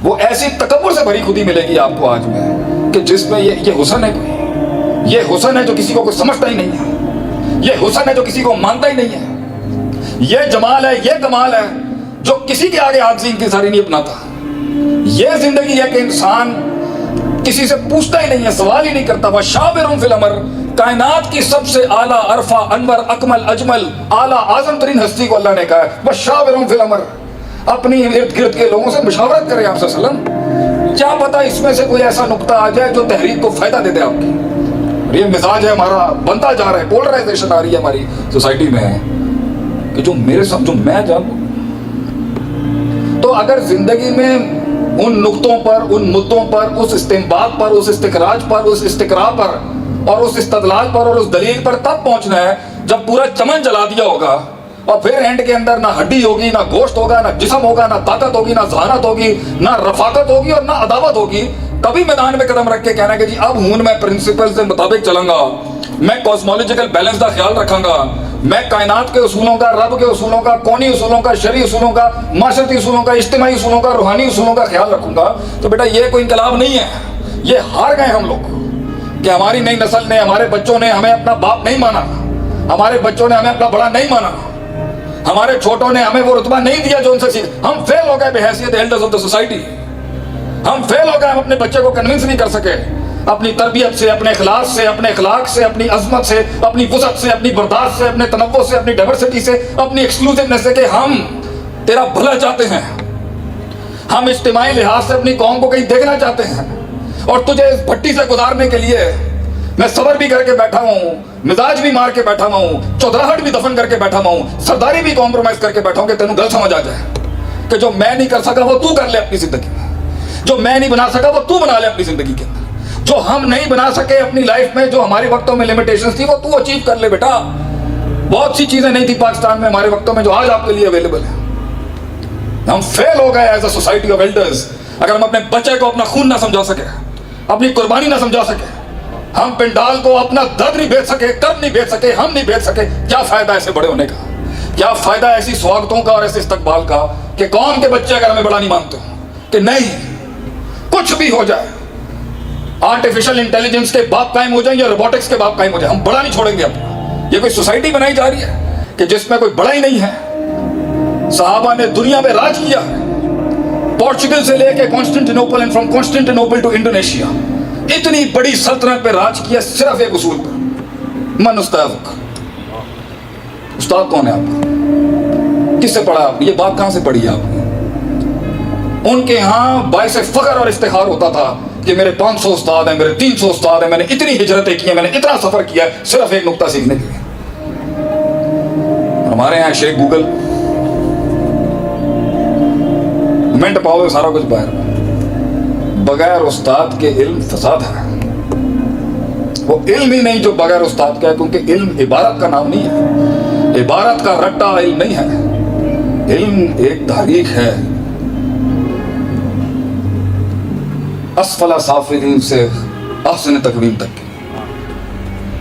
وہ ایسی تکبر سے بھری خودی ملے گی آپ کو آج میں کہ جس میں یہ حسن ہے کوئی، یہ حسن ہے جو کسی کو کوئی سمجھتا ہی نہیں ہے، یہ حسن ہے جو کسی کو مانتا ہی نہیں ہے، یہ جمال ہے، یہ کمال ہے جو کسی کے آگے عاجزی انکساری نہیں اپناتا، یہ زندگی ہے کہ انسان کسی سے پوچھتا ہی نہیں ہے، سوال ہی نہیں کرتا۔ وَشَاوِرْهُمْ فِي الْأَمْرِ، کائنات کی سب سے اعلیٰ، عرفہ، انور، اکمل، اجمل، اعلیٰ، اعظم ترین ہستی کو اللہ نے کہا ہے وَشَاوِرْهُمْ فِي الْأَمْرِ، اپنی ارد گرد کے لوگوں سے مشاورت کرے آپ صلی اللہ علیہ وسلم، کیا پتا اس میں سے کوئی ایسا نقطہ آ جائے جو تحریک کو فائدہ دے دے آپ کی۔ یہ مزاج ہے ہمارا، بنتا جا رہا ہے، پولرائزیشن آ رہی ہے ہماری سوسائٹی میں کہ جو میرے ساتھ جو میں جانوں۔ تو اگر زندگی میں ان نقطوں پر، ان مدوں پر، اس استنباط پر، اس استخراج پر، اس استقراء پر اور اس استدلال پر اور اس دلیل پر تب پہنچنا ہے جب پورا چمن جلا دیا ہوگا اور پھر اینڈ کے اندر نہ ہڈی ہوگی، نہ گوشت ہوگا، نہ جسم ہوگا، نہ طاقت ہوگی، نہ ذہانت ہوگی، نہ رفاقت ہوگی اور نہ عداوت ہوگی، تبھی میدان میں قدم رکھ کے کہنا کہ جی اب ہوں میں پرنسپل سے مطابق چلوں گا، میں کاسمولوجیکل بیلنس کا خیال رکھوں گا، میں کائنات کے اصولوں کا، رب کے اصولوں کا، کونی اصولوں کا، شرعی اصولوں کا، معاشرتی اصولوں کا، اجتماعی اصولوں کا، روحانی اصولوں کا خیال رکھوں گا۔ تو بیٹا یہ کوئی انقلاب نہیں ہے، یہ ہار گئے ہم لوگ کہ ہماری نئی نسل نے، ہمارے بچوں نے ہمیں اپنا باپ نہیں مانا، ہمارے بچوں نے ہمیں اپنا بڑا نہیں مانا، ہمارے چھوٹوں نے ہمیں وہ رتبہ نہیں دیا جو ان سے سیکھ۔ ہم فیل ہو گئے بحیثیت ایلڈرز آف دا سوسائٹی، ہم فیل ہو گئے، ہم اپنے بچے کو کنونس نہیں کر سکے اپنی تربیت سے، اپنے اخلاص سے، اپنے اخلاق سے، اپنی عظمت سے، اپنی وسعت سے، اپنی برداشت سے، اپنے تنوع سے، اپنی ڈائیورسٹی سے، اپنی ایکسکلوسیونیس سے کہ ہم تیرا بھلا چاہتے ہیں، ہم اجتماعی لحاظ سے اپنی قوم کو کہیں دیکھنا چاہتے ہیں، اور تجھے اس بھٹی سے گزارنے کے لیے میں صبر بھی کر کے بیٹھا ہوں، مزاج بھی مار کے بیٹھا ہوں، چودراہٹ بھی دفن کر کے بیٹھا ہوں، سرداری بھی کمپرومائز کر کے بیٹھا ہوں کہ تینوں گل سمجھ آ جائے کہ جو میں نہیں کر سکا وہ تو کر لے اپنی زندگی میں، جو میں نہیں بنا سکا وہ تو بنا لے اپنی زندگی کے اندر، جو ہم نہیں بنا سکے اپنی لائف میں، جو ہمارے وقتوں میں لیمیٹیشنز تھی وہ تو اچیو کر لے بیٹا۔ بہت سی چیزیں نہیں تھی پاکستان میں ہمارے وقتوں میں جو آج آپ کے لیے اویلیبل ہیں۔ ہم فیل ہو گئے as a society of elders اگر ہم اپنے بچے کو اپنا خون نہ سمجھا سکے، اپنی قربانی نہ سمجھا سکے، ہم پنڈال کو اپنا درد نہیں بیچ سکے، کرب نہیں بیچ سکے، ہم نہیں بیچ سکے، کیا فائدہ ایسے بڑے ہونے کا؟ کیا فائدہ ایسی سواگتوں کا اور ایسے استقبال کا کہ قوم کے بچے اگر ہمیں بڑا نہیں مانتے کہ نہیں کچھ بھی ہو جائے، آرٹیفیشل انٹیلیجنس کے باپ قائم ہو جائیں یا روبوٹکس کے باپ قائم ہو جائیں، ہم بڑا نہیں چھوڑیں گے۔ اب یہ کوئی سوسائٹی بنائی جا رہی ہے کہ جس میں کوئی بڑا ہی نہیں ہے۔ صحابہ نے دنیا میں راج کیا ہے، پورچگل سے لے کے کانسٹنٹینوپل اینڈ فرام کانسٹنٹینوپل ٹو انڈونیشیا، اتنی بڑی سلطنت پہ راج کیا صرف ایک اصول پر، من استاذک، استاد کون ہے آپ؟ کس سے پڑھا آپ؟ یہ بات کہاں سے پڑھی آپ نے؟ ان کے ہاں باعث فخر اور افتخار ہوتا تھا کہ میرے 500 استاد ہیں، میرے 300 استاد ہیں، میں نے اتنی ہجرتیں کی ہیں، میں نے اتنا سفر کیا ہے صرف ایک نقطہ سیکھنے کے لیے۔ ہمارے یہاں شیخ گوگل، منٹ پاؤ سارا کچھ باہر، بغیر استاد کے علم فساد ہے۔ وہ علم ہی نہیں جو بغیر استاد کا ہے، کیونکہ علم عبارت کا نام نہیں ہے، عبارت کا رٹا علم نہیں ہے، علم ایک تحریک ہے، اسفل سافلین سے احسن تقویم تک کی،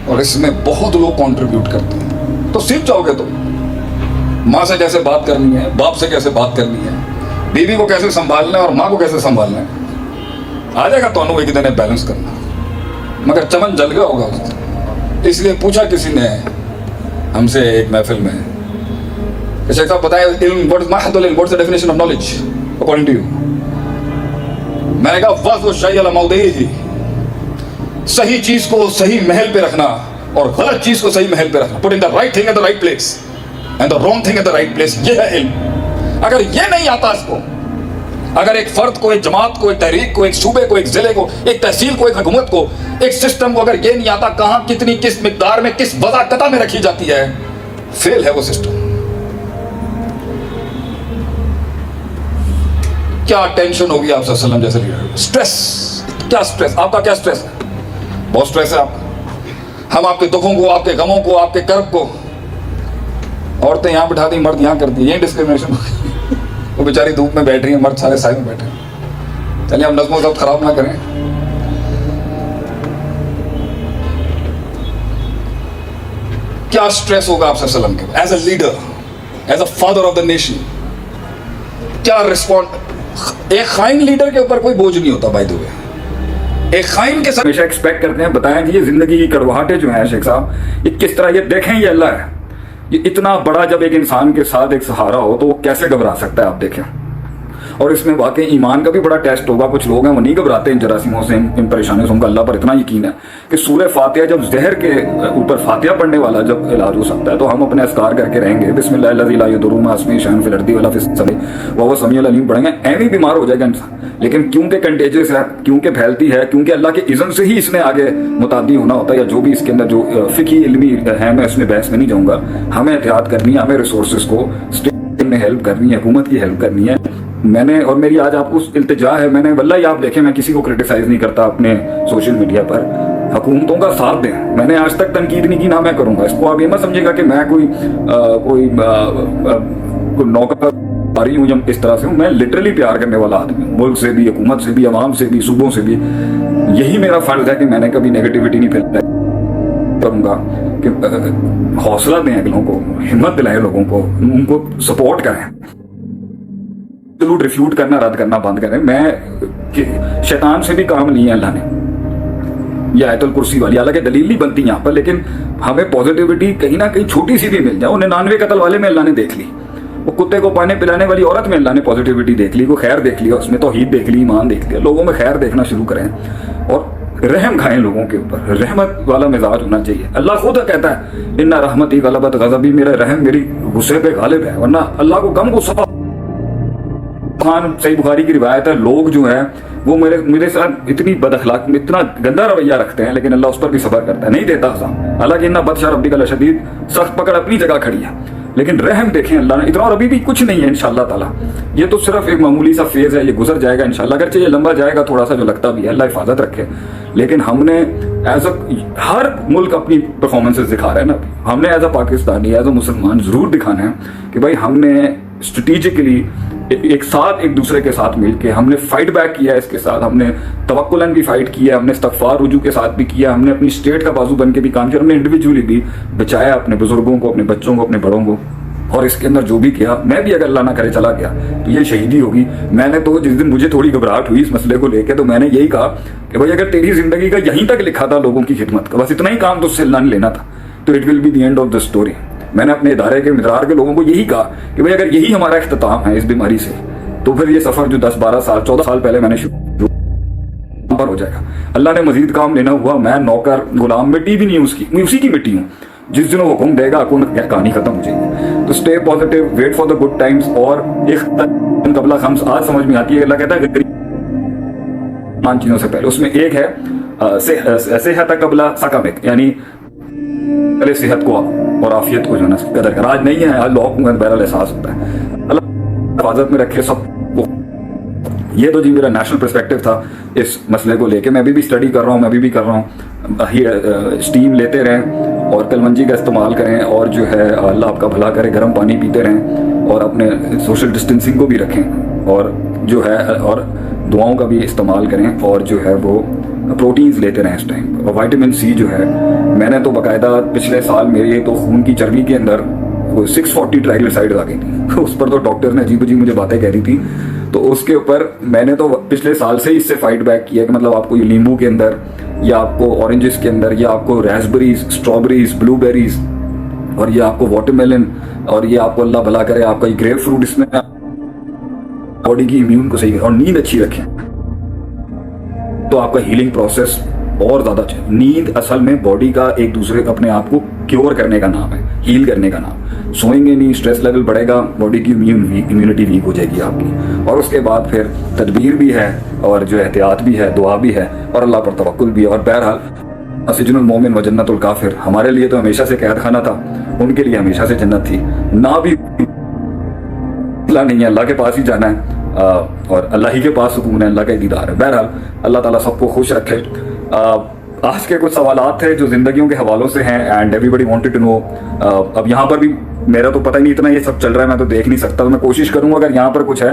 اور اس میں بہت لوگ کنٹریبیوٹ کرتے ہیں۔ تو سیکھ جاؤ گے تو ماں سے کیسے بات کرنی ہے، باپ سے کیسے بات کرنی ہے، بیوی کو کیسے سنبھالنا ہے اور ماں کو کیسے سنبھالنا ہے، آ جائے گا تو انہوں ایک دن بیلنس کرنا، مگر چمن جل گیا ہوگا اس دن۔ اس لیے پوچھا کسی نے ہم سے ایک محفل میں کہ شیخ صاحب بتائیں علم، what is محض العلم، what is the definition of knowledge according to you؟ میں نے کہا وضع الشیء علی موضعہ، صحیح چیز کو صحیح محل پہ رکھنا اور غلط چیز کو صحیح محل پہ رکھنا، putting the right thing at the right place and the wrong thing at the right place، یہ ہے علم۔ اگر یہ نہیں آتا اس کو، اگر ایک فرد کو، ایک جماعت کو، ایک تحریک کو، ایک صوبے کو، ایک ضلع کو، ایک تحصیل کو، ایک حکومت کو، ایک سسٹم کو اگر یہ نہیں آتا کہاں کتنی کس مقدار میں کس وضع قطع میں رکھی جاتی ہے، فیل ہے وہ سسٹم۔ کیا ٹینشن ہوگی آپ صلی اللہ علیہ وسلم جیسے لیڈر، سٹریس، کیا سٹریس، آپ کا کیا سٹریس ہے؟ بہت سٹریس ہے آپ کا۔ ہم آپ کے دکھوں کو، آپ کے غموں کو، آپ کے کرب کو، عورتیں یہاں بٹھا دی، مرد یہاں کر دی، یہی ڈسکریمنیشن ہوگی۔ وہ بیچاری دھوپ میں بیٹھ رہی ہیں، مرد سارے سائے میں بیٹھے ہیں۔ چلیے ہم نظم و ضبط خراب نہ کریں۔ کیا سٹریس ہوگا آپ صلی اللہ علیہ وسلم کے as a leader, as a father of the nation? کیا رسپونڈ، ایک خائن لیڈر کے اوپر کوئی بوجھ نہیں ہوتا بائی دی وے. ایک خائن کے ساتھ ہمیشہ ایکسپیکٹ کرتے ہیں بتائیں کہ یہ زندگی کی کڑواہٹیں جو ہیں شیخ صاحب یہ کس طرح, یہ دیکھیں یہ اللہ ہے, یہ اتنا بڑا جب ایک انسان کے ساتھ ایک سہارا ہو تو وہ کیسے گھبرا سکتا ہے آپ دیکھیں. اور اس میں واقعی ایمان کا بھی بڑا ٹیسٹ ہوگا. کچھ لوگ ہیں وہ نہیں گھبراتے ان جراثیموں سے, ان پریشانیوں سے, ان کا اللہ پر اتنا یقین ہے کہ سورہ فاتحہ جب زہر کے اوپر فاتحہ پڑھنے والا جب علاج ہو سکتا ہے تو ہم اپنے اذکار کر کے رہیں گے, بسم اللہ الذی لا یضر مع اسمہ شیء فی الارض ولا فی السماء وہو السمیع العلیم پڑھیں گے, ایویں بیمار ہو جائے گا انسان. لیکن کیونکہ کنٹیجس ہے, کیونکہ پھیلتی ہے, کیونکہ اللہ کے اذن سے ہی اس نے آگے متعدی ہونا ہوتا ہے, یا جو بھی اس کے اندر جو فقہی علمی ہے, میں اس میں بحث میں نہیں جاؤں گا. ہمیں احتیاط کرنی ہے, ہمیں ریسورسز کو اسٹیٹ نے ہیلپ کرنی ہے, حکومت کی ہیلپ کرنی ہے. میں نے, اور میری آج آپ کو التجا ہے, میں نے واللہ آپ دیکھیں میں کسی کو کرٹیسائز نہیں کرتا اپنے سوشل میڈیا پر, حکومتوں کا ساتھ دیں. میں نے آج تک تنقید نہیں کی, نہ میں کروں گا. اس کو آپ یہ مت سمجھے گا کہ میں کوئی نوکر پاری ہوں یا اس طرح سے ہوں. میں لٹرلی پیار کرنے والا آدمی ہوں, ملک سے بھی, حکومت سے بھی, عوام سے بھی, صوبوں سے بھی. یہی میرا فرض ہے کہ میں نے کبھی نیگیٹیوٹی نہیں پھیلائی کروں گا, کہ حوصلہ دیں اگلوں کو, ہمت دلائیں لوگوں کو, ان کو سپورٹ کریں. ریفیوٹ کرنا, رد کرنا بند کریں. میں شیطان سے بھی کام نہیں ہے اللہ نے, یہ آیت الکرسی والی, حالانکہ دلیل نہیں بنتی یہاں پر, لیکن ہمیں پازیٹیوٹی کہیں نہ کہیں چھوٹی سی بھی مل جائے. 99 قتل والے میں اللہ نے دیکھ لی, وہ کتے کو پانے پلانے والی عورت میں اللہ نے پازیٹیوٹی دیکھ لی, کوئی خیر دیکھ لیا اس میں, توحید دیکھ لی, ایمان دیکھ لیا. لوگوں میں خیر دیکھنا شروع کریں اور رحم کھائیں لوگوں کے اوپر. رحمت والا مزاج ہونا چاہیے. اللہ خود کہتا ہے ان رحمتی غلبت غضبی, میرا رحم میری غصے پہ غالب ہے. ورنہ اللہ کو کم غصہ. صحیح بخاری کی روایت ہے, لوگ جو ہیں وہ میرے ساتھ اتنی بد اخلاق, اتنا گندا رویہ رکھتے ہیں, لیکن اللہ اس پر بھی صبر کرتا ہے, نہیں دیتا عذاب. حالانکہ اتنا بدشا ربک لشدید, سخت پکڑ اپنی جگہ کھڑی ہے, لیکن رحم دیکھیں اللہ نے اتنا. اور ابھی بھی کچھ نہیں ہے انشاءاللہ تعالیٰ, یہ تو صرف ایک معمولی سا فیز ہے, یہ گزر جائے گا انشاءاللہ. اگرچہ یہ لمبا جائے گا تھوڑا سا, جو لگتا بھی ہے, اللہ حفاظت رکھے. لیکن ہم نے ہر ملک اپنی پرفارمنسز دکھا رہے ہیں نا, ہم نے as a Pakistani, as a مسلمان ضرور دکھانا ہے کہ بھائی ہم نے اسٹریٹجکلی ایک ساتھ, ایک دوسرے کے ساتھ مل کے ہم نے فائٹ بیک کیا ہے. اس کے ساتھ ہم نے توکلاً بھی فائٹ کیا ہے, ہم نے استغفار رجوع کے ساتھ بھی کیا, ہم نے اپنی اسٹیٹ کا بازو بن کے بھی کام کیا, ہم نے انڈیویجولی بھی بچایا اپنے بزرگوں کو, اپنے بچوں کو, اپنے بڑوں کو. اور اس کے اندر جو بھی کیا, میں بھی اگر اللہ نہ کرے چلا گیا تو یہ شہیدی ہوگی. میں نے تو جس دن مجھے تھوڑی گھبراہٹ ہوئی اس مسئلے کو لے کے, تو میں نے یہی کہا کہ بھائی اگر تیری زندگی کا یہیں تک لکھا تھا لوگوں کی خدمت کا, بس اتنا ہی کام تو اس سے اللہ نے لینا تھا, تو it will be the end of the story. میں نے اپنے ادارے کے مدرار کے لوگوں کو یہی کہا کہ بھائی اگر یہی ہمارا اختتام ہے اس بیماری سے, تو پھر یہ سفر جو 10 12 سال 14 سال پہلے میں نے شروع پر ہو جائے گا. اللہ نے مزید کام لینا ہوا, میں نوکر غلام, مٹی بھی نہیں اس کی, میں اسی کی مٹی ہوں. جس دن وہ حکم دے گا کہانی ختم ہو جائے گی. تو stay positive, wait for the good times. اور ایک قبلہ خمس آج سمجھ میں آتی ہے, اللہ کہتا ہے ان چیزوں سے پہلے, اس میں ایک ہے صحت قبلہ سقمک, یعنی پہلے صحت کو اور عافیت کو جو ہے نا قدر کر. آج نہیں ہے, آج لوگوں کو بہرحال احساس ہوتا ہے. اللہ حفاظت میں رکھے سب کو. یہ تو جی میرا نیشنل پرسپیکٹو تھا اس مسئلے کو لے کے. میں ابھی بھی اسٹڈی کر رہا ہوں, میں ابھی بھی کر رہا ہوں. اسٹیم لیتے رہیں اور کلمنجی کا استعمال کریں, اور جو ہے اللہ آپ کا بھلا کرے, گرم پانی پیتے رہیں, اور اپنے سوشل ڈسٹینسنگ کو بھی رکھیں, اور جو ہے اور دعاؤں کا بھی استعمال کریں, اور جو ہے وہ پروٹینز لیتے رہیں اس ٹائم. اور وائٹامن سی جو ہے, میں نے تو باقاعدہ پچھلے سال میرے تو خون کی چربی کے اندر 640 ٹرائگلیسائڈز آ گئی تھی. اس پر تو ڈاکٹر نے عجیب مجھے باتیں کہہ رہی تھی, تو اس کے اوپر میں نے تو پچھلے سال سے اس سے فائٹ بیک کیا کہ مطلب آپ کو یہ لیمبو کے اندر, یا آپ کو اورنجز کے اندر, یا آپ کو ریسبریز, اسٹرابریز, بلو بیریز, اور یہ آپ کو واٹر میلن, اور یہ آپ کو اللہ بھلا کرے آپ کا یہ گریپ فروٹ, اس میں باڈی کی امیون کو صحیح کریں, اور نیند اچھی رکھیں تو آپ کا ہیلنگ پروسیس اور زیادہ اچھا. نیند اصل میں باڈی کا ایک دوسرے اپنے آپ کو کیور کرنے کا نام ہے, ہیل کرنے کا نام. سوئیں گے نہیں, اسٹریس لیول بڑھے گا, باڈی کی امیونٹی ویک ہو جائے گی آپ کی. اور اس کے بعد پھر تدبیر بھی ہے, اور جو احتیاط بھی ہے, دعا بھی ہے, اور اللہ پر توکل بھی ہے. اور بہرحال سجن المومن و جنت الکافر, ہمارے لیے تو ہمیشہ سے قید خانہ تھا, ان کے لیے ہمیشہ سے جنت تھی. نہ بھی اللہ نہیں ہے, اللہ کے پاس ہی جانا ہے, اور اللہ ہی کے پاس سکون ہے, اللہ کا دیدار ہے. بہرحال اللہ تعالیٰ سب کو خوش رکھے. آج کے کچھ سوالات تھے جو زندگیوں کے حوالوں سے ہیں, and everybody wanted to know. اب یہاں پر بھی میرا تو پتہ نہیں, اتنا یہ سب چل رہا ہے, میں تو دیکھ نہیں سکتا, تو میں کوشش کروں گا اگر یہاں پر کچھ ہے.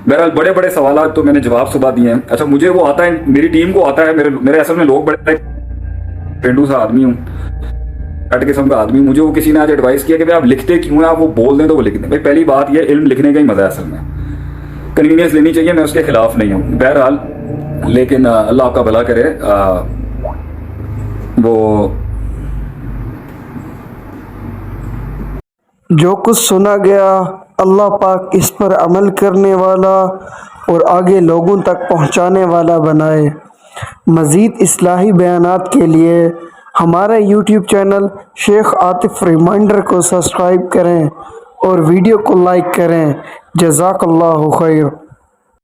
بہرحال بڑے بڑے سوالات تو میں نے جواب صبح دیے ہیں. اچھا, مجھے وہ آتا ہے, میری ٹیم کو آتا ہے, میرے اصل میں لوگ بڑے پینڈو سا آدمی ہوں, کٹ قسم کا آدمی. مجھے وہ کسی نے آج ایڈوائز کیا کہ آپ لکھتے کیوں ہیں, آپ وہ بول دیں تو وہ لکھ دیں. بھائی پہلی بات یہ, علم لکھنے کا ہی مزہ ہے اصل میں. کنوینئنس لینی چاہیے، میں اس کے خلاف نہیں ہوں بہرحال، لیکن اللہ آپ کا بھلا کرے. وہ جو کچھ سنا گیا اللہ پاک اس پر عمل کرنے والا اور آگے لوگوں تک پہنچانے والا بنائے. مزید اصلاحی بیانات کے لیے ہمارا یوٹیوب چینل شیخ عاطف ریمائنڈر کو سبسکرائب کریں اور ویڈیو کو لائک کریں. جزاک اللہ خیر.